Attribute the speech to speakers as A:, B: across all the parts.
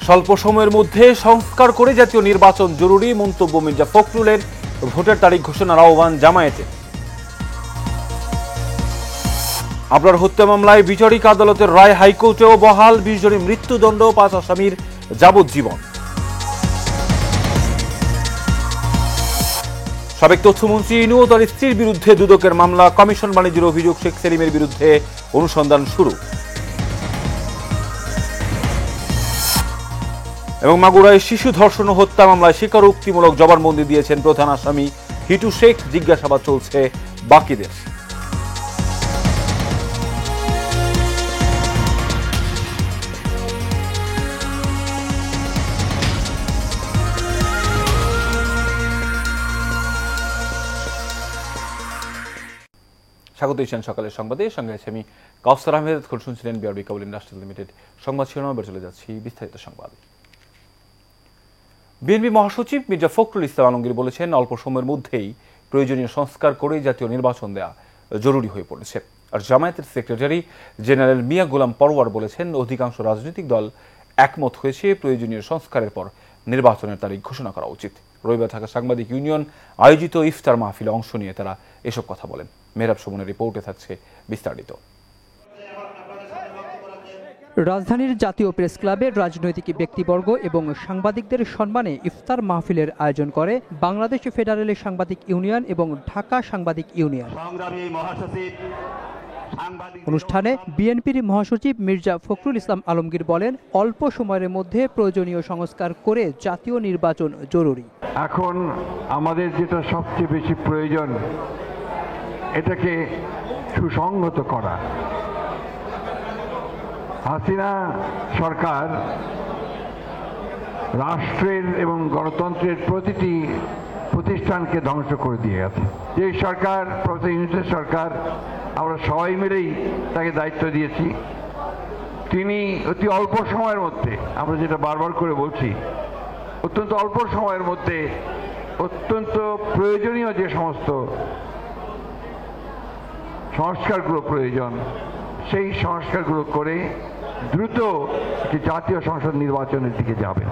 A: স্বল্প সময়ের মধ্যে সংস্কার করে জাতীয় নির্বাচন জরুরি মন্তব্য মির্জা ফখরুলের। ভোটের তারিখ ঘোষণার আহ্বান জামায়াতে। আবরার হত্যা মামলায় বিচারিক আদালতের রায় হাইকোর্টেও বহাল। 20 জনের মৃত্যুদণ্ড, 5 আসামির যাবজ্জীবন। সাবেক তথ্যমন্ত্রী ইনু ও তার স্ত্রীর বিরুদ্ধে দুদকের মামলা। কমিশন বাণিজ্যের অভিযোগ শেখ সেলিমের বিরুদ্ধে অনুসন্ধান শুরু। এবং মাগুরায় শিশু ধর্ষণ ও হত্যা মামলায় স্বীকারোক্তিমূলক জবানবন্দি দিয়েছেন প্রধান আসামি হিটু শেখ। জিজ্ঞাসাবাদ চলছে বাকিদের। স্বাগত সকালের সংবাদে, সঙ্গে আছে আমি কাউসার আহমেদ। এখন শুনছিলেন বিআরবি কেবল ইন্ডাস্ট্রি লিমিটেড সংবাদ শিরোনাম। এবার চলে যাচ্ছি বিস্তারিত সংবাদ। বিএনপি মহাসচিব মির্জা ফখরুল ইসলাম আলমগীর বলেছেন, অল্প সময়ের মধ্যেই প্রয়োজনীয় সংস্কার করে জাতীয় নির্বাচন দেওয়া জরুরি হয়ে পড়েছে। আর জামায়াতের সেক্রেটারি জেনারেল মিয়া গোলাম পরওয়ার বলেছেন, অধিকাংশ রাজনৈতিক দল একমত হয়েছে প্রয়োজনীয় সংস্কারের পর নির্বাচনের তারিখ ঘোষণা করা উচিত। রবিবার ঢাকা সাংবাদিক ইউনিয়ন আয়োজিত ইফতার মাহফিলে অংশ নিয়ে তারা এসব কথা বলেন। মেহরাব সুমনের রিপোর্টে থাকছে বিস্তারিত।
B: রাজধানীর জাতীয় প্রেস ক্লাবে রাজনৈতিক ব্যক্তিবর্গ এবং সাংবাদিকদের সম্মানে ইফতার মাহফিলের আয়োজন করে বাংলাদেশ ফেডারেল সাংবাদিক ইউনিয়ন এবং ঢাকা সাংবাদিক ইউনিয়ন। অনুষ্ঠানে বিএনপির মহাসচিব মির্জা ফখরুল ইসলাম আলমগীর বলেন, অল্প সময়ের মধ্যে প্রয়োজনীয় সংস্কার করে জাতীয় নির্বাচন জরুরি।
C: এখন আমাদের যেটা সবচেয়ে বেশি প্রয়োজন, এটাকে সুসংহত করা। হাসিনা সরকার রাষ্ট্রের এবং গণতন্ত্রের প্রতিটি প্রতিষ্ঠানকে ধ্বংস করে দিয়ে গেছে। যে সরকার, প্রফেসর ইউনূসের সরকার, আমরা সবাই মিলেই তাকে দায়িত্ব দিয়েছি। তিনি অতি অল্প সময়ের মধ্যে, আমরা যেটা বারবার করে বলছি, অত্যন্ত অল্প সময়ের মধ্যে অত্যন্ত প্রয়োজনীয় যে সমস্ত সংস্কারগুলো প্রয়োজন, সেই সংস্কারগুলো করে দ্রুত একটি জাতীয় সংসদ নির্বাচনের দিকে যাবে।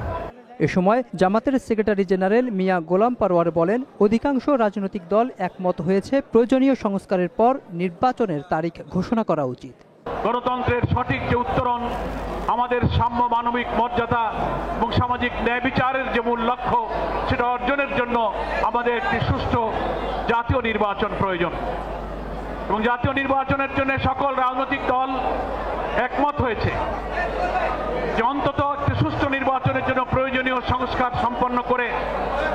B: এ সময় জামাতের সেক্রেটারি জেনারেল মিয়া গোলাম পরওয়ার বলেন, অধিকাংশ রাজনৈতিক দল একমত হয়েছে প্রয়োজনীয় সংস্কারের পর নির্বাচনের তারিখ ঘোষণা করা উচিত।
D: গণতন্ত্রের সঠিক যে উত্তরণ, আমাদের সাম্য মানবিক মর্যাদা এবং সামাজিক ন্যায় বিচারের যে মূল লক্ষ্য, সেটা অর্জনের জন্য আমাদের একটি সুষ্ঠু জাতীয় নির্বাচন প্রয়োজন। এবং জাতীয় নির্বাচনের জন্য সকল রাজনৈতিক দল একমত হয়েছে যে অন্তত একটি সুষ্ঠু নির্বাচনের জন্য প্রয়োজনীয় সংস্কার সম্পন্ন করে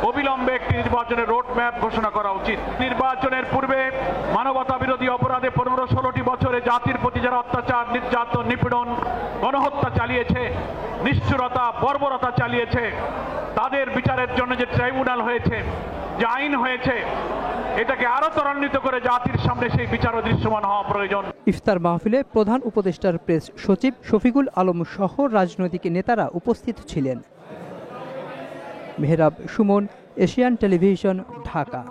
D: অবিলম্বে একটি নির্বাচনের রোড ম্যাপ ঘোষণা করা উচিত। নির্বাচনের পূর্বে মানবতা বিরোধী অপরাধে 15-16টি বছরে জাতির প্রতি যারা অত্যাচার, নির্যাতন, নিপীড়ন, গণহত্যা চালিয়েছে, নিষ্ঠুরতা, বর্বরতা চালিয়েছে, তাদের বিচারের জন্য যে ট্রাইব্যুনাল হয়েছে, যে আইন হয়েছে, এটাকে আরো ত্বরান্বিত করে জাতির সামনে সেই বিচার দৃশ্যমান হওয়া প্রয়োজন।
B: ইফতার মাহফিলে প্রধান উপদেষ্টার প্রেস সচিব শফিকুল আলম সহ রাজনৈতিক নেতারা উপস্থিত ছিলেন। Mehrab Suman, Asian television, Dhaka.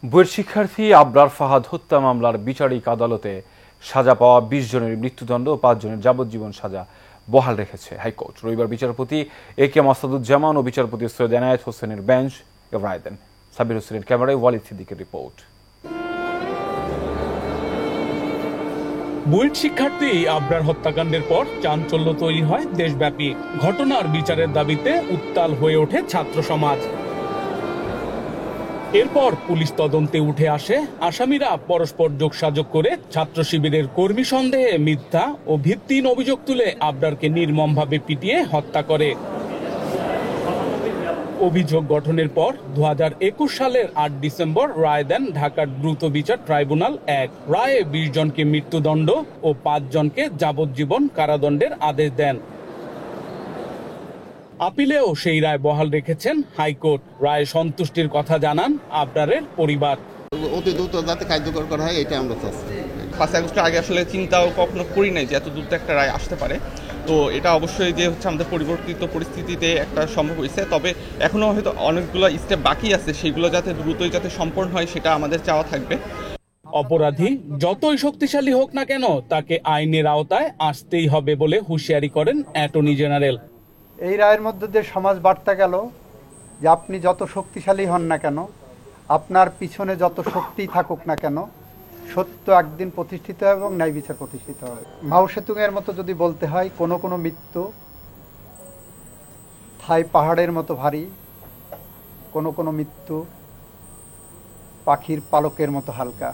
A: BUET শিক্ষার্থী আবরার ফাহাদ হত্যা মামলার বিচারিক আদালতে সাজা পাওয়া 20 জনের মৃত্যুদণ্ড ও 5 জনের যাবজ্জীবন সাজা বহাল রেখেছে হাইকোর্ট। রবিবার বিচারপতি এ কে মাসুদুজ্জামান ও বিচারপতি সৈয়দ এনায়েত হোসেনের বেঞ্চ রায় দেন। সাবির হোসেনের ক্যামেরায় ওয়ালিদ সিদ্দিকের রিপোর্ট।
E: বুয়েট শিক্ষার্থী আবরার হত্যাকাণ্ডের পর চাঞ্চল্য তৈরি হয় দেশব্যাপী। ঘটনার বিচারের দাবিতে উত্তাল হয়ে ওঠে ছাত্র সমাজ। এরপর পুলিশ তদন্তে উঠে আসে আসামিরা পরস্পর যোগসাযোগ করে ছাত্র শিবিরের কর্মী সন্দেহে মিথ্যা ও ভিত্তিহীন অভিযোগ তুলে আবরারকে নির্মমভাবে পিটিয়ে হত্যা করে। অভিযোগ গঠনের পর 2021 সালের 8 ডিসেম্বর রায় দেন ঢাকার দ্রুত বিচার ট্রাইব্যুনাল 1। রায়ে 20 জনকে মৃত্যুদণ্ড ও 5 জনকে যাবজ্জীবন কারাদণ্ডের আদেশ দেন। আপিলেও সেই রায় বহাল রেখেছেন হাইকোর্ট। রায়ে সন্তুষ্টির কথা জানান আবরারের পরিবার।
F: অতি দ্রুত যাতে কার্যকর করা হয়, এটা আমরা চাচ্ছি। 5 আগস্টের আগে আসলে চিন্তাও কখনো করি নাই যে এত দ্রুত একটা রায় আসতে পারে। তো এটা অবশ্যই যে হচ্ছে আমাদের পরিবর্তিত পরিস্থিতিতে একটা সম্ভব হয়েছে। তবে এখনো হয়তো অনেকগুলো স্টেপ বাকি আছে, সেগুলো যাতে দ্রুতই যাতে সম্পন্ন হয়, সেটা আমাদের চাওয়া থাকবে।
E: অপরাধী যতই শক্তিশালী হোক না কেন তাকে আইনের আওতায় আসতেই হবে বলে হুঁশিয়ারি করেন অ্যাটর্নি জেনারেল।
G: এই রায়ের মধ্যে দিয়ে সমাজ বার্তা গেল যে আপনি যত শক্তিশালী হন না কেন, আপনার পিছনে যত শক্তি থাকুক না কেন, সত্য একদিন প্রতিষ্ঠিত হবে এবং ন্যায় বিচার প্রতিষ্ঠিত হবে। মাও সেতুংয়ের মতো যদি বলতে হয়, কোনো মৃত্যু থাই পাহাড়ের মতো ভারী, কোনো মৃত্যু পাখির পালকের মতো হালকা।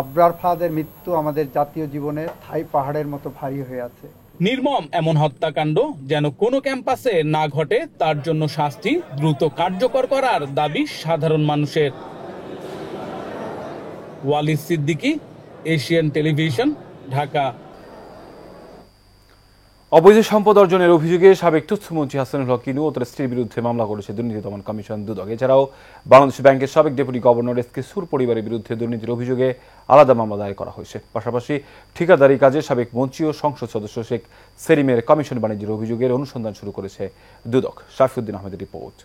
G: আবরার ফাহাদের মৃত্যু আমাদের জাতীয় জীবনে থাই পাহাড়ের মতো ভারী হয়ে আছে।
E: নির্মম এমন হত্যাকাণ্ড যেন কোনো ক্যাম্পাসে না ঘটে, তার জন্য শাস্তি দ্রুত কার্যকর করার দাবি সাধারণ মানুষের। Walid Siddiqui, Asian television, Dhaka.
A: অবৈধ সম্পদ অর্জনের অভিযোগে সাবেক তথ্যমন্ত্রী হাসানুল হক ইনু ও তার স্ত্রীর বিরুদ্ধে মামলা করেছে দুর্নীতি দমন কমিশন দুদক। এছাড়াও বাংলাদেশ ব্যাংকের সাবেক ডেপুটি গভর্নর এস কে সুর পরিবারের বিরুদ্ধে দুর্নীতির অভিযোগে আলাদা মামলা দায়ের করা হয়েছে। পাশাপাশি ঠিকাদারি কাজে সাবেক মন্ত্রী ও সংসদ সদস্য শেখ সেলিমের কমিশন বাণিজ্যের অভিযোগের অনুসন্ধান শুরু করেছে দুদক। শাফিউদ্দিন আহমেদের রিপোর্ট।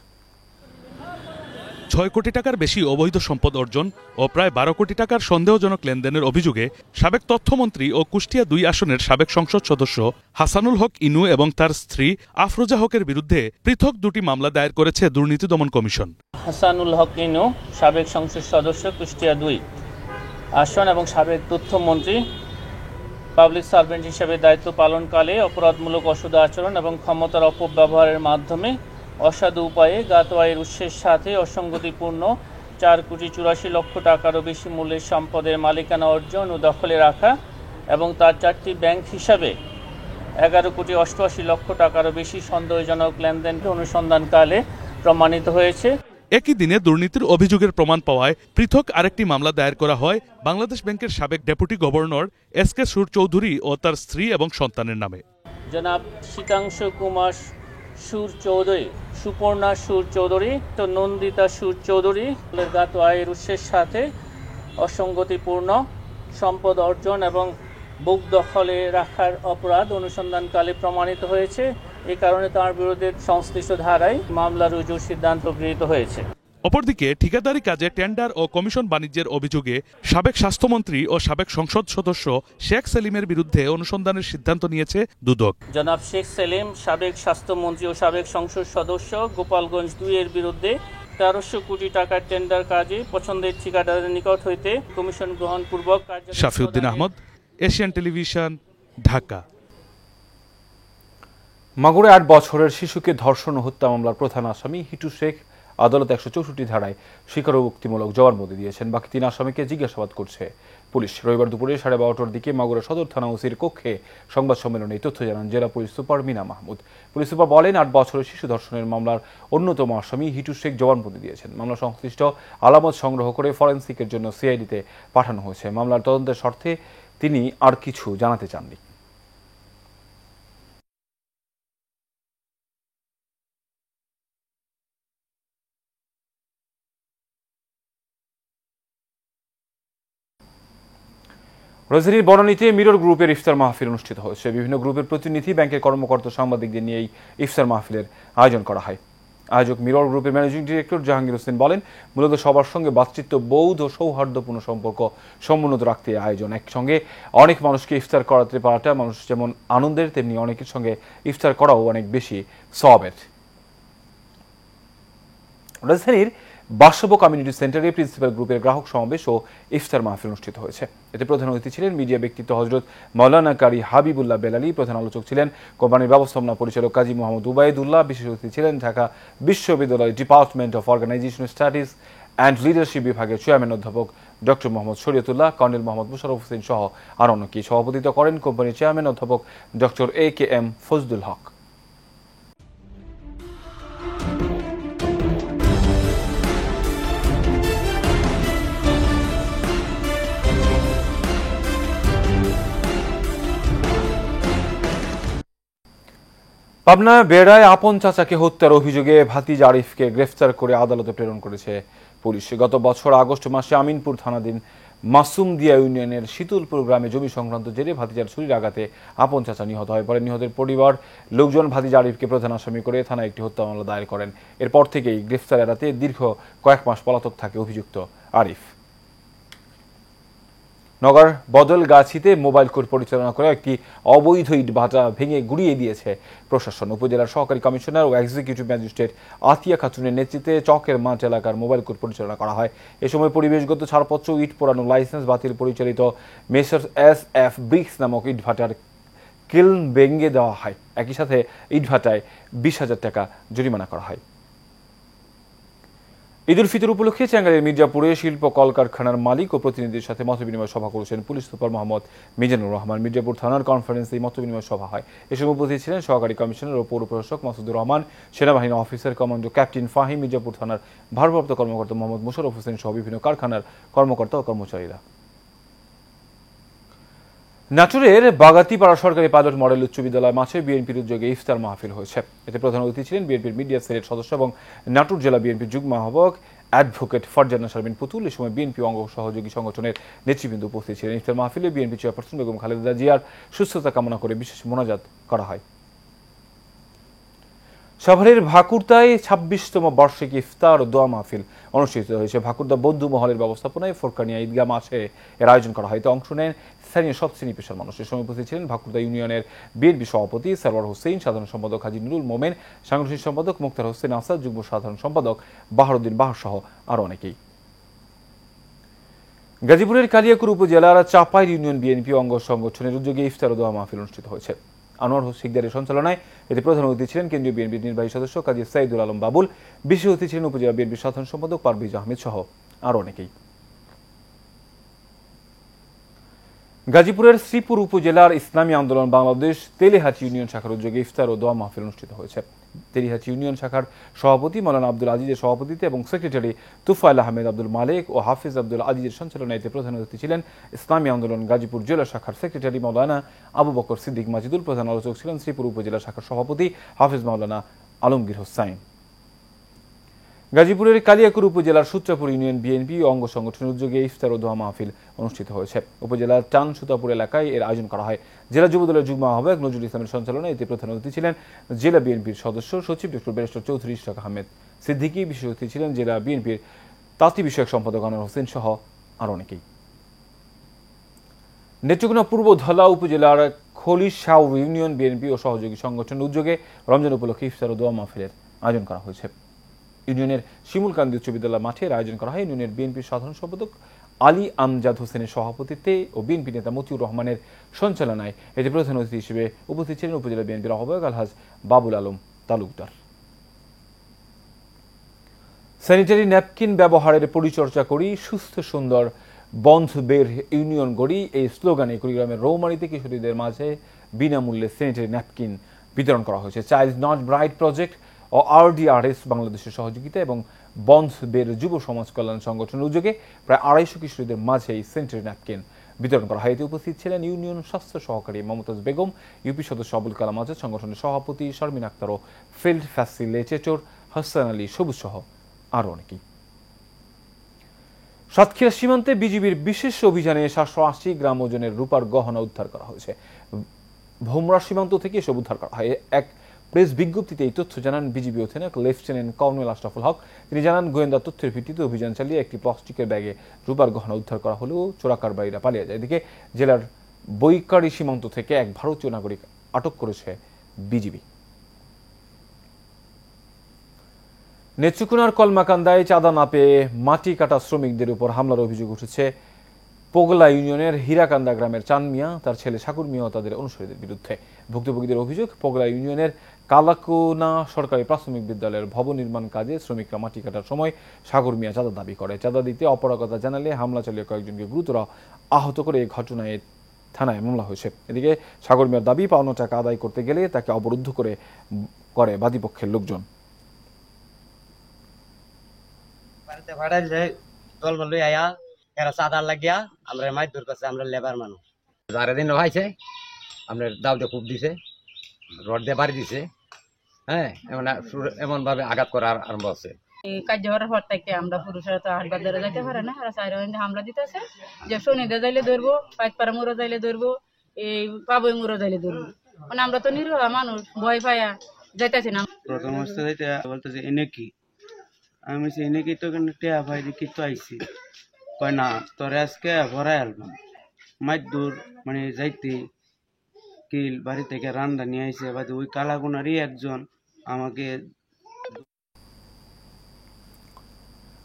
H: ৬ কোটি টাকার বেশি অবৈধ সম্পদ অর্জন ও প্রায় ১২ কোটি টাকার সন্দেহজনক লেনদেনের অভিযোগে সাবেক তথ্যমন্ত্রী ও কুষ্টিয়া ২ আসনের সাবেক সংসদ সদস্য হাসানুল হক ইনু এবং তার স্ত্রী আফরোজা হকের বিরুদ্ধে পৃথক দুটি মামলা দায়ের করেছে দুর্নীতি দমন কমিশন।
I: হাসানুল হক ইনু সাবেক সংসদ সদস্য কুষ্টিয়া ২ আসন এবং সাবেক তথ্যমন্ত্রী পাবলিক সার্ভেন্ট হিসেবে দায়িত্ব পালনকালে অপরাধমূলক অসৎ আচরণ এবং ক্ষমতার অপব্যবহারের মাধ্যমে অসাধু উপায়ে জ্ঞাত আয়ের উৎসের সাথে অসঙ্গতিপূর্ণ ৪,৮৪,০০,০০০ টাকারও বেশি মূল্যের সম্পদের মালিকানা অর্জন ও দখলে রাখা এবং তার ৪টি ব্যাংক হিসাবে ১১,৮৮,০০,০০০ টাকারও বেশি সন্দেহজনক লেনদেনকে অনুসন্ধানকালে প্রমাণিত হয়েছে।
H: একই দিনে দুর্নীতির অভিযোগের প্রমাণ পাওয়ায় পৃথক আরেকটি মামলা দায়ের করা হয় বাংলাদেশ ব্যাংকের সাবেক ডেপুটি গভর্নর এস কে সুর চৌধুরী ও তার স্ত্রী এবং সন্তানের নামে।
I: জনাব শীতাংশু কুমার সুর চৌধুরী, সুপর্ণা সুর চৌধুরী, তো নন্দিতা সুর চৌধুরী জ্ঞাত আয়ের উৎসের সাথে অসঙ্গতিপূর্ণ সম্পদ অর্জন এবং বুক দখলে রাখার অপরাধ অনুসন্ধানকালে প্রমাণিত হয়েছে। এই কারণে তার বিরুদ্ধে সংশ্লিষ্ট ধারায় মামলা রুজুর সিদ্ধান্ত গৃহীত হয়েছে।
H: অপরদিকে ঠিকাদারি কাজে টেন্ডার ও কমিশন বাণিজ্যের অভিযোগে সাবেক স্বাস্থ্যমন্ত্রী ও সাবেক সংসদ সদস্য শেখ সেলিমের বিরুদ্ধে অনুসন্ধানের সিদ্ধান্ত নিয়েছে দুদক।
I: জনাব শেখ সেলিম সাবেক স্বাস্থ্যমন্ত্রী ও সাবেক সংসদ সদস্য গোপালগঞ্জ ২ এর বিরুদ্ধে ১৩০০ কোটি টাকার টেন্ডার কাজে পছন্দের ঠিকাদারের নিকট হইতে কমিশন গ্রহণপূর্বক
H: শাফিউদ্দিন আহমদ, এশিয়ান টেলিভিশন, ঢাকা।
A: মাগুরায় ৮ বছরের শিশুকে ধর্ষণ ও হত্যা মামলার প্রধান আসামি হিটু শেখ আদালত ১৬৪ ধারায় স্বীকারোক্তিমূলক জবানবন্দি দিয়েছেন। বাকি ৩ আসামিকে জিজ্ঞাসাবাদ করছে পুলিশ। রবিবার দুপুরে ১২:৩০টার দিকে মাগুরা সদর থানা ওসির কক্ষে সংবাদ সম্মেলনে এই তথ্য জানান জেলা police super Mina Mahmud. Police super বলেন, ৮ বছরের শিশু ধর্ষণের মামলার অন্যতম আসামি হিটু শেখ জবানবন্দি দিয়েছেন। মামলা সংশ্লিষ্ট আলামত সংগ্রহ করে ফরেনসিকের জন্য সিআইডিতে পাঠানো হয়েছে। মামলার তদন্তের স্বার্থে তিনি আর কিছু জানাতে চাননি। রাজধানীর বনানীতে মিরর গ্রুপের ইফতার মাহফিল অনুষ্ঠিত হয়েছে। বিভিন্ন গ্রুপের প্রতিনিধি, ব্যাংকের কর্মকর্তা, সাংবাদিকদের নিয়ে এই ইফতার মাহফিলের আয়োজন করা হয়। আয়োজক মিরর গ্রুপের ম্যানেজিং ডিরেক্টর জাহাঙ্গীর হোসেন বলেন, মূলত সবার সঙ্গে ভ্রাতৃত্ববোধ ও সৌহার্দ্যপূর্ণ সম্পর্ক সমুন্নত রাখতে আয়োজন। একসঙ্গে অনেক মানুষকে ইফতার করাতে পারাটা মানুষ যেমন আনন্দের, তেমনি অনেকের সঙ্গে ইফতার করাও অনেক বেশি সওয়াবের। রাজধানীর বাসব কমিউনিটি সেন্টারে প্রিন্সিপাল গ্রুপের গ্রাহক সমাবেশ ও ইফতার মাহফিল অনুষ্ঠিত হয়েছে। এতে প্রধান অতিথি ছিলেন মিডিয়া ব্যক্তিত্ব হযরত মাওলানা কারি হাবিবুল্লাহ বেলালী। প্রধান আলোচক ছিলেন কোম্পানির ব্যবস্থাপনা পরিচালক কাজী মোহাম্মদ উবাইদুল্লাহ। বিশেষ অতিথি ছিলেন ঢাকা বিশ্ববিদ্যালয় department of organization studies and leadership বিভাগের চেয়ারম্যান অধ্যাপক ডক্টর মোহাম্মদ শরীয়তুল্লাহ, কর্নেল মোহাম্মদ মুশাররফ হোসেন সহ আরো অনেকে। সভাপতিত্ব করেন কোম্পানির চেয়ারম্যান অধ্যাপক ডক্টর AKM ফজলুল হক। পাবনা বেড়ায় আপন চাচাকে হত্যার অভিযোগে ভাতিজা আরিফকে গ্রেফতার করে আদালতে প্রেরণ করেছে পুলিশ। গত বছর আগস্ট মাসে আমিনপুর থানাধীন মাসুমদিয়া ইউনিয়নের শীতলপুর গ্রামে জমি সংক্রান্ত জেরে ভাতিজার ছুরির আঘাতে আপন চাচা নিহত হয়। পরে নিহতের পরিবার লোকজন ভাতিজা আরিফকে প্রধান আসামি করে থানায় একটি হত্যা মামলা দায়ের করেন। এরপর থেকেই গ্রেফতার এড়াতে দীর্ঘ কয়েক মাস পলাতক থাকে অভিযুক্ত আরিফ। নগর বদলগাছিতে মোবাইল কোর্ট পরিচালনা করে একটি অবৈধ ইটভাটা ভেঙে গুড়িয়ে দিয়েছে প্রশাসন। উপজেলার সহকারী কমিশনার ও এক্সিকিউটিভ ম্যাজিস্ট্রেট আতিয়া খাতুনের নেতৃত্বে চকের মাঠ এলাকার মোবাইল কোর্ট পরিচালনা করা হয়। এ সময় পরিবেশগত ছাড়পত্র, ইট পোড়ানো লাইসেন্স বাতিল, পরিচালিত মেসার্স SF ব্রিক্স নামক ইটভাটার কিল্ন ভেঙে দেওয়া হয়। একই সাথে ইটভাটায় 20,000 টাকা জরিমানা করা হয়। ঈদ উল ফিতর উপলক্ষে চ্যাঙ্গাইয়ের মির্জাপুরে শিল্প কলকারখানার মালিক ও প্রতিনিধিদের সাথে মতবিনিময় সভা করেছেন পুলিশ সুপার মোহাম্মদ মিজানুর রহমান। মির্জাপুর থানার কনফারেন্সে এই মতবিনিময় সভা হয়। এ সময় উপস্থিত ছিলেন সহকারী কমিশনার ও পৌর প্রশাসক মাসুদুর রহমান, সেনাবাহিনী officer commando captain Fahim, Mirzapur থানার ভারপ্রাপ্ত কর্মকর্তা মোহাম্মদ মোশাররফ হোসেন সহ বিভিন্ন কারখানার কর্মকর্তা ও কর্মচারীরা। নাটোরের বাগাতিপাড়া সরকারি পাইলট মডেল উচ্চ বিদ্যালয় মাঠে বিএনপির উদ্যোগে ইফতার মাহফিল হয়েছে। এতে প্রধান অতিথি ছিলেন বিএনপির মিডিয়া সেলের সদস্য এবং নাটোর জেলা বিএনপির যুগ্ম আহ্বায়ক অ্যাডভোকেট ফারজানা শারমিন পুতুল। এ সময় বিএনপি অঙ্গ সহযোগী সংগঠনের নেতৃবৃন্দ উপস্থিত ছিলেন। ইফতার মাহফিলে বিএনপি চেয়ারপারসন বেগম খালেদা জিয়ার সুস্থতা কামনা করে বিশেষ মোনাজাত করা হয়। সাভারের ভাকুরদায় 26তম বার্ষিক ইফতার ও দোয়া মাহফিল অনুষ্ঠিত হয়েছে। ভাকুরদা বৌদ্ধ মহলের ব্যবস্থাপনায় ফোরকানিয়া ঈদগাহ মাঠে এর আয়োজন করা হয়। এতে অংশ নেন স্থানীয় সব শ্রেণী পেশার মানুষ। এ সময় উপস্থিত ছিলেন ভাকুরদা ইউনিয়নের বিএনপি সভাপতি সারওয়ার হোসেন, সাধারণ সম্পাদক হাজী নুরুল মোমেন, সাংগঠনিক সম্পাদক মুক্তার হোসেন আসাদ, যুগ্ম সাধারণ সম্পাদক বাহারুদ্দিন বাহার সহ আরো অনেকেই। গাজীপুরের কালিয়াকুর উপজেলার চাপাই ইউনিয়ন বিএনপি অঙ্গ সংগঠনের উদ্যোগে ইফতার ও দোয়া মাহফিল অনুষ্ঠিত হয়েছে। আনোয়ার শিকদারের সঞ্চালনায় এতে প্রধান অতিথি ছিলেন কেন্দ্রীয় বিএনপির নির্বাহী সদস্য কাজী সাইদুল আলম বাবুল, বিশেষ অতিথি ছিলেন উপজেলা বিএনপির সাধারণ সম্পাদক পারভেজ আহমেদ সহ আরো অনেকেই। গাজীপুরের শ্রীপুর উপজেলার ইসলামী আন্দোলন বাংলাদেশ তেলিহাটি ইউনিয়ন শাখার উদ্যোগে ইফতার ও দোয়া মাহফিল অনুষ্ঠিত হয়েছে। তেলিহাটি ইউনিয়ন শাখার সভাপতি মাওলানা আব্দুল আজিজের সভাপতিত্বে এবং সেক্রেটারি তুফাইল আহমেদ আব্দুল মালিক ও হাফিজ আব্দুল আজিজের সঞ্চালনায় এতে প্রধান অতিথি ছিলেন ইসলামী আন্দোলন গাজীপুর জেলা শাখার সেক্রেটারি মাওলানা আবু বকর সিদ্দিক মাজিদুল। প্রধান আলোচক ছিলেন শ্রীপুর উপজেলা শাখার সভাপতি হাফিজ মাওলানা আলমগীর হোসাইন। গাজীপুরের কালিয়াকুর উপজেলার সূত্রাপুর ইউনিয়ন বিএনপি অঙ্গ সংগঠনের উদ্যোগে ইফতার ও দোয়া মাহফিল অনুষ্ঠিত হয়েছে। উপজেলার টান সুতাপুর এলাকায় এর আয়োজন করা হয়। জেলা যুবদলের যুগ্ম আহ্বায়ক নজরুল ইসলামের সঞ্চালনায় এতে প্রধান অতিথি ছিলেন জেলা বিএনপির সদস্য সচিব ডক্টর ব্যারিস্টার চৌধুরী ইশরাক আহমেদ সিদ্দিকী, বিশেষ অতিথি ছিলেন জেলা বিএনপির তাঁতি বিষয়ক সম্পাদক আনোয়ার হোসেন সহ আরো অনেকেই। নেত্রকোনা পূর্ব ধলা উপজেলার খলিশাউ ইউনিয়ন বিএনপি ও সহযোগী সংগঠনের উদ্যোগে রমজান উপলক্ষে ইফতার ও দোয়া মাহফিলের আয়োজন করা হয়েছে। ইউনিয়নের শিমুলকান্দি উচ্চ বিদ্যালয় মাঠে আয়োজন করা হয়। ইউনিয়নের বিএনপির সাধারণ সম্পাদক আলী আমজাদ হোসেনের সভাপতিত্বে ও বিএনপি নেতা মতিউর রহমানের সঞ্চালনায় এতে প্রধান অতিথি হিসেবে উপস্থিত ছিলেন উপজেলা বিএনপির আহ্বায়ক আলহাজ বাবুল আলম তালুকদার। স্যানিটারি ন্যাপকিন ব্যবহারের পরিচর্যা করি, সুস্থ সুন্দর বন্ধ বের ইউনিয়ন গড়ি, এই স্লোগানে কুড়িগ্রামের রৌমারীতে কিশোরীদের মাঝে বিনামূল্যে স্যানিটারি ন্যাপকিন বিতরণ করা হয়েছে। চাইল্ড নট ব্রাইট প্রজেক্ট ও RDRS বাংলাদেশের সহযোগিতা এবং বন্ধ বের যুব সমাজ কল্যাণ সংগঠনের উদ্যোগে প্রায় 250 কিশোরীদের মাঝে এই স্যানিটারি ন্যাপকিন বিতরণ করা হয়। এতে উপস্থিত ছিলেন ইউনিয়ন স্বাস্থ্য সহকারী মমতাজ বেগম, ইউপি সদস্য আবুল কালাম আজাদ, সংগঠনের সভাপতি শারমিন আক্তার ও ফিল্ড ফ্যাসিলিটেটর হাসান আলী সবুজ সহ আরো অনেকেই। সাতক্ষীরা সীমান্তে বিজিবির বিশেষ অভিযানে 780 গ্রাম ওজনের রূপার গহনা উদ্ধার করা হয়েছে। ভোমরা সীমান্ত থেকে এসব উদ্ধার করা হয়। এক প্রেস বিজ্ঞপ্তিতে এই তথ্য জানান বিজিবি অধিনায়ক লেফটেন্যান্ট কর্নেল আশরাফুল হক। তিনি জানান, গোয়েন্দা তথ্যের ভিত্তিতে অভিযান চালিয়ে একটি প্লাস্টিকের ব্যাগে রূপার গহনা উদ্ধার করা হলেও চোরাকারবারীরা পালিয়ে যায়। এদিকে জেলার বৈকারি সীমান্ত থেকে এক ভারতীয় নাগরিক আটক করেছে বিজিবি। নেত্রকোনার কলমাকান্দায় চাঁদা না পেয়ে মাটি কাটা শ্রমিকদের উপর হামলার অভিযোগ উঠেছে পোগলা ইউনিয়নের হীরাকান্দা গ্রামের চান মিয়া, তার ছেলে সাকুর মিয়া ও তাদের অনুসারীদের বিরুদ্ধে। ভুক্তভোগীদের অভিযোগ, পোগলা ইউনিয়নের কালাকোনা সরকারি প্রাথমিক বিদ্যালয়ের ভবন নির্মাণ কাজে শ্রমিকরা মাটি কাটার সময় সাকুর মিয়া চাঁদা দাবি করে। চাঁদা দিতে অপারগতা জানালে হামলা চালিয়ে কয়েকজনকে গুরুতর আহত করে এই ঘটনায় থানায় মামলা হয়েছে। এদিকে সাকুর মিয়ার দাবি, পাওনা টাকা আদায় করতে গেলে তাকে অবরুদ্ধ করে বাদীপক্ষের লোকজন।
J: এরা চাঁদার লাগিয়া আমরা মাছ ধর করছে, আমরা লেবার মানুষ যারা দিন হয়েছে আপনার দাও দিয়ে খুব দিছে, রড দিয়ে বাড়ি দিছে, হ্যাঁ এমন ভাবে আঘাত করা আরম্ভ হচ্ছে।
K: কার্য করার পর থেকে আমরা পুরুষরা তো হাট বাজারে যাইতে পারে না, আর চাইরা হামলা দিতেছে যে শনিদে যাইলে ধরবো, পাইতপাড়া মুড়ো যাইলে ধরবো, এই পাবই মুড়ো যাইলে ধরবো। মানে আমরা তো নিরীহ মানুষ, ভয় পাইয়া যাইতেছি না।
L: প্রথম অবস্থা বলতেছে এনে কি, আমি এনে কি তো টেয়া ভাই কি তো আইসি কয় না তোর আজকে ভরাই আলবাম মাইদুর মানে যাইতে কিল বাড়ি থেকে রান্না নিয়ে আইছে বাদে ওই কালাগুনারই একজন আমাকে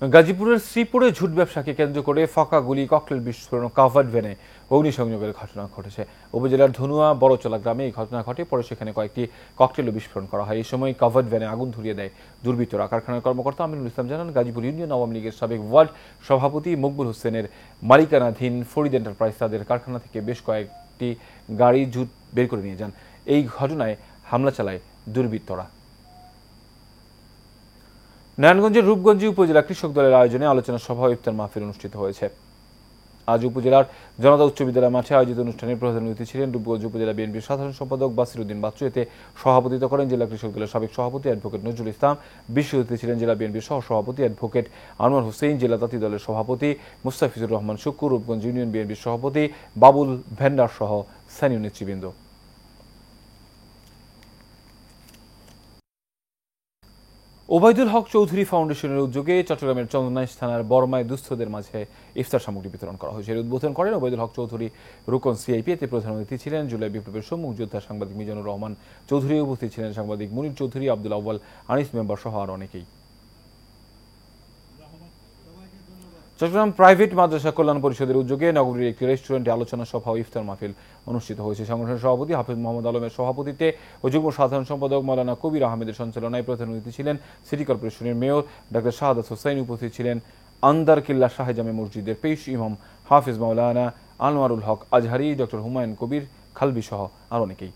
A: গাজীপুরের শ্রীপুরে ঝুট ব্যবসাকে কেন্দ্র করে ফাঁকা গুলি, ককটেল বিস্ফোরণ, কাভার্ড ভ্যানে অগ্নিসংযোগের ঘটনা ঘটেছে। উপজেলার ধনুয়া বড়চলা গ্রামে এই ঘটনা ঘটে। পরে সেখানে কয়েকটি ককটেলও বিস্ফোরণ করা হয়। এই সময় কাভার্ড ভ্যানে আগুন ধরিয়ে দেয় দুর্বৃত্তরা। কারখানার কর্মকর্তা আমিনুল ইসলাম জানান, গাজীপুর ইউনিয়ন আওয়ামী লীগের সাবেক ওয়ার্ড সভাপতি মকবুল হোসেনের মালিকানাধীন ফরিদ এন্টারপ্রাইজ তাদের কারখানা থেকে বেশ কয়েকটি গাড়ি ঝুট বের করে নিয়ে যান। এই ঘটনায় হামলা চালায় দুর্বৃত্তরা। নারায়ণগঞ্জের রূপগঞ্জ উপজেলা কৃষক দলের আয়োজনে আলোচনা সভা ও ইফতার মাহফিল অনুষ্ঠিত হয়েছে। আজ উপজেলার জনতা উচ্চ বিদ্যালয় মাঠে আয়োজিত অনুষ্ঠানে প্রধান অতিথি ছিলেন রূপগঞ্জ উপজেলা বিএনপির সাধারণ সম্পাদক বাসির উদ্দিন বাচ্চু। এতে সভাপতিত্ব করেন জেলা কৃষক দলের সাবেক সভাপতি অ্যাডভোকেট নজরুল ইসলাম। বিশেষ অতিথি ছিলেন জেলা বিএনপির সহ সভাপতি অ্যাডভোকেট আনোয়ার হোসেন, জেলা তাঁতি দলের সভাপতি মুস্তাফিজুর রহমান শুক্কুর, রূপগঞ্জ ইউনিয়ন বিএনপির সভাপতি বাবুল ভেন্ডার সহ স্থানীয় নেতৃবৃন্দ। ওবায়দুল হক চৌধুরী ফাউন্ডেশনের উদ্যোগে চট্টগ্রামের চন্দনাইশ থানার বরমায় দুস্থদের মাঝে ইফতার সামগ্রী বিতরণ করা হয়েছে। এর উদ্বোধন করেন ওবায়দুল হক চৌধুরী রুকন সিআইপি। এতে প্রধান অতিথি ছিলেন জুলাই বিপ্লবের সম্মুখ যোদ্ধা সাংবাদিক মিজানুর রহমান চৌধুরী। উপস্থিত ছিলেন সাংবাদিক মুনির চৌধুরী, আব্দুল আউয়াল, আনিস মেম্বার সহ আরো অনেকেই। চট্টগ্রাম প্রাইভেট মাদ্রাসা কল্যাণ পরিষদের উদ্যোগে নগরীর একটি রেস্টুরেন্টে আলোচনা সভা ও ইফতার মাহফিল অনুষ্ঠিত হয়েছে। সংগঠনের সভাপতি হাফিজ মোহাম্মদ আলমের সভাপতিত্বে ও যুগ্ম সাধারণ সম্পাদক মাওলানা কবির আহমেদের সঞ্চালনায় প্রধান অতিথি ছিলেন সিটি কর্পোরেশনের মেয়র ডক্টর শাহাদাত হোসাইন। উপস্থিত ছিলেন আন্দার কিল্লা শাহে জামে মসজিদের পেশ ইমাম হাফিজ মাওলানা আনোয়ারুল হক আজহারি, ডক্টর হুমায়ুন কবির খালবি সহ আরো অনেকেই।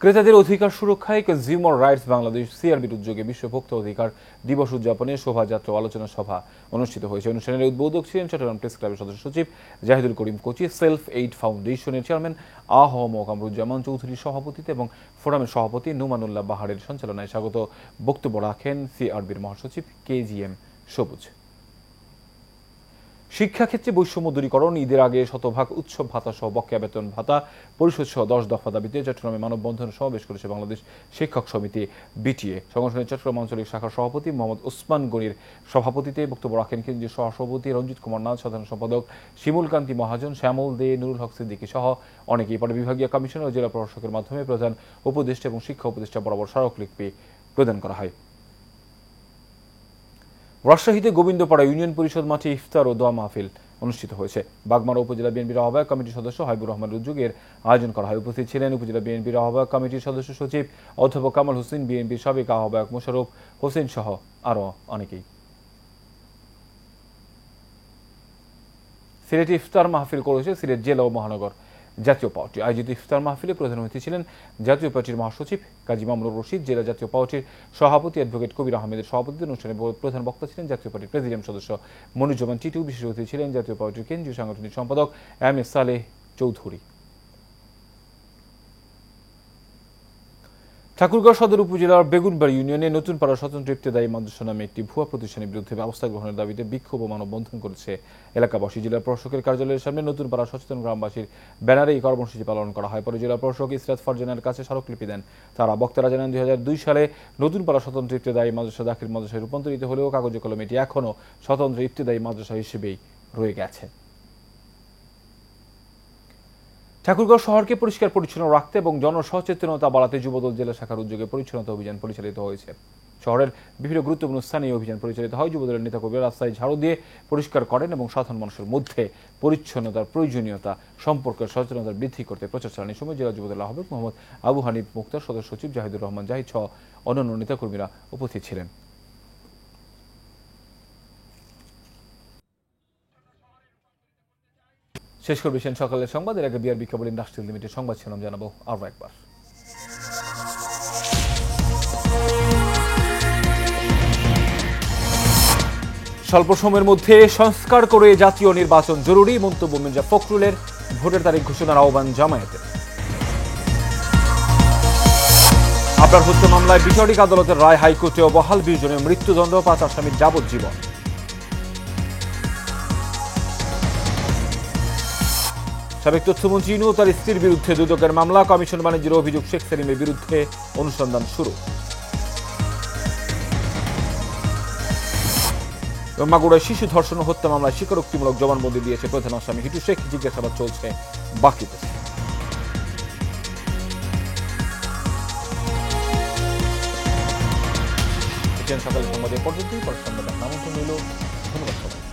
A: ক্রেতাদের অধিকার সুরক্ষায় কনজিউমার রাইটস বাংলাদেশ সিআরবির উদ্যোগে বিশ্ব ভোক্তা অধিকার দিবস উদযাপনে শোভাযাত্রা আলোচনা সভা অনুষ্ঠিত হয়েছে। অনুষ্ঠানের উদ্বোধক ছিলেন চট্টগ্রাম প্রেস ক্লাবের সদস্য সচিব জাহিদুল করিম কোচি, সেলফ এইড ফাউন্ডেশনের চেয়ারম্যান আহম কামরুজ্জামান চৌধুরীর সভাপতিত্বে এবং ফোরামের সভাপতি নুমানুল্লাহ বাহারের সঞ্চালনায় স্বাগত বক্তব্য রাখেন সিআরবির মহাসচিব কেজিএম সবুজ। শিক্ষাক্ষেত্রে বৈষম্য দূরীকরণ, ঈদের আগে শতভাগ উৎসব ভাতা সহ বকেয়া বেতন ভাতা পরিশোধ সহ 10 দফা দাবিতে চট্টগ্রামে মানববন্ধন সমাবেশ করেছে বাংলাদেশ শিক্ষক সমিতি বিটিএ। সংগঠনের চট্টগ্রাম আঞ্চলিক শাখার সভাপতি মোহাম্মদ ওসমান গনির সভাপতিত্বে বক্তব্য রাখেন কেন্দ্রীয় সহসভাপতি রঞ্জিত কুমার নাথ, সাধারণ সম্পাদক শিমুল কান্তি মহাজন, শ্যামল দে, নুরুল হক সিদ্দিকী সহ অনেকেই। পরে বিভাগীয় কমিশনার ও জেলা প্রশাসকের মাধ্যমে প্রধান উপদেষ্টা এবং শিক্ষা উপদেষ্টা বরাবর স্মারকলিপি প্রদান করা হয়। রাজশাহীতে গোবিন্দপাড়া ইউনিয়ন পরিষদ মাঠে ইফতার ও দোয়া মাহফিল অনুষ্ঠিত হয়েছে। বাগমারা উপজেলা বিএনপির আহ্বায়ক কমিটির সদস্য হাবিবুর রহমানের উদ্যোগের আয়োজন করা হয়। উপস্থিত ছিলেন উপজেলা বিএনপির আহ্বায়ক কমিটির সদস্য সচিব অধ্যাপক কামাল হোসেন, বিএনপির সাবেক আহ্বায়ক মোশাররফ হোসেন সহ আরো অনেকেই। সিলেটে ইফতার মাহফিল করেছে সিলেট জেলা ও মহানগর জাতীয় পার্টি। আয়োজিত ইফতার মাহফিলে প্রধান অতিথি ছিলেন জাতীয় পার্টির মহাসচিব কাজী মামুনুর রশিদ, জেলা জাতীয় পার্টির সভাপতি অ্যাডভোকেট কবির আহমেদের সভাপতিত্বে অনুষ্ঠানে প্রধান বক্তা ছিলেন জাতীয় পার্টির প্রেসিডিয়াম সদস্য মনিরুজ্জামান টিটু। বিশেষ অতিথি ছিলেন জাতীয় পার্টির কেন্দ্রীয় সাংগঠনিক সম্পাদক এম এস সালেহ চৌধুরী। ঠাকুরগাঁও সদর উপজেলার বেগুনবাড়ি ইউনিয়নে নতুন পাড়া স্বতন্ত্র ইফতেদায়ী মাদ্রাসা নামে একটি ভুয়া প্রতিষ্ঠানের বিরুদ্ধে ব্যবস্থা গ্রহণের দাবিতে বিক্ষোভ ও মানববন্ধন করেছে এলাকাবাসী। জেলা প্রশাসকের কার্যালয়ের সামনে নতুন পাড়া সচেতন গ্রামবাসীর ব্যানারে এই কর্মসূচি পালন করা হয়। পরে জেলা প্রশাসক ইসরাত ফারজানার কাছে স্মারকলিপি দেন তারা। বক্তারা জানান 2002 সালে নতুন পাড়া স্বতন্ত্র ইফতেদায়ী মাদ্রাসা দাখিল মাদ্রাসায় রূপান্তরিত হলেও কাগজে কলমে এটি এখনও স্বতন্ত্র ইফতেদায়ী মাদ্রাসা হিসেবেই রয়ে গেছে। ঠাকুরগাঁও শহরকে পরিষ্কার পরিচ্ছন্ন রাখতে এবং জনসচেতনতা বাড়াতে যুবদল জেলা শাখার উদ্যোগে পরিচ্ছন্নতা অভিযান পরিচালিত হয়েছে। শহরের বিভিন্ন গুরুত্বপূর্ণ স্থানে এই অভিযান পরিচালিত হয়। যুবদলের নেতাকর্মীরা রাস্তায় ঝাড়ু দিয়ে পরিষ্কার করেন এবং সাধারণ মানুষের মধ্যে পরিচ্ছন্নতার প্রয়োজনীয়তা সম্পর্কে সচেতনতা বৃদ্ধি করতে প্রচার চালানোর সময় জেলা যুবদল আহ্বায়ক মোহাম্মদ আবু হানিফ মুক্তার, সদস্য সচিব জাহিদুর রহমান জাহিদ সহ অন্যান্য নেতাকর্মীরা উপস্থিত ছিলেন। শেষ করবেন সকালের সংবাদ। এর আগে বিআরবি কেবল ইন্ডাস্ট্রিয়াল লিমিটেড সংবাদ ছিলাম জানাবো আরো একবার। স্বল্প সময়ের মধ্যে সংস্কার করে জাতীয় নির্বাচন জরুরি, মন্তব্য মির্জা ফখরুলের। ভোটের তারিখ ঘোষণার আহ্বান জামায়াতের। আপনার হত্যা মামলায় বিচারিক আদালতের রায় হাইকোর্টে বহাল, 20 জনের মৃত্যুদণ্ড, 5 আসামির যাবজ্জীবন। সাবেক তথ্যমন্ত্রী ইনু ও তার স্ত্রীর বিরুদ্ধে দুদকের মামলা, কমিশন বাণিজ্যের অভিযোগ, শেখ সেলিমের বিরুদ্ধে অনুসন্ধান শুরু। মাগুরায় শিশু ধর্ষণ ও হত্যা মামলায় স্বীকারোক্তিমূলক জবানবন্দি দিয়েছে প্রধান আসামি হিটু শেখ। জিজ্ঞাসাবাদ চলছে বাকিতে। সকালে সংবাদে পর্যন্তই পর সংবাদ আমন্ত্রণ রইল। ধন্যবাদ সবাই।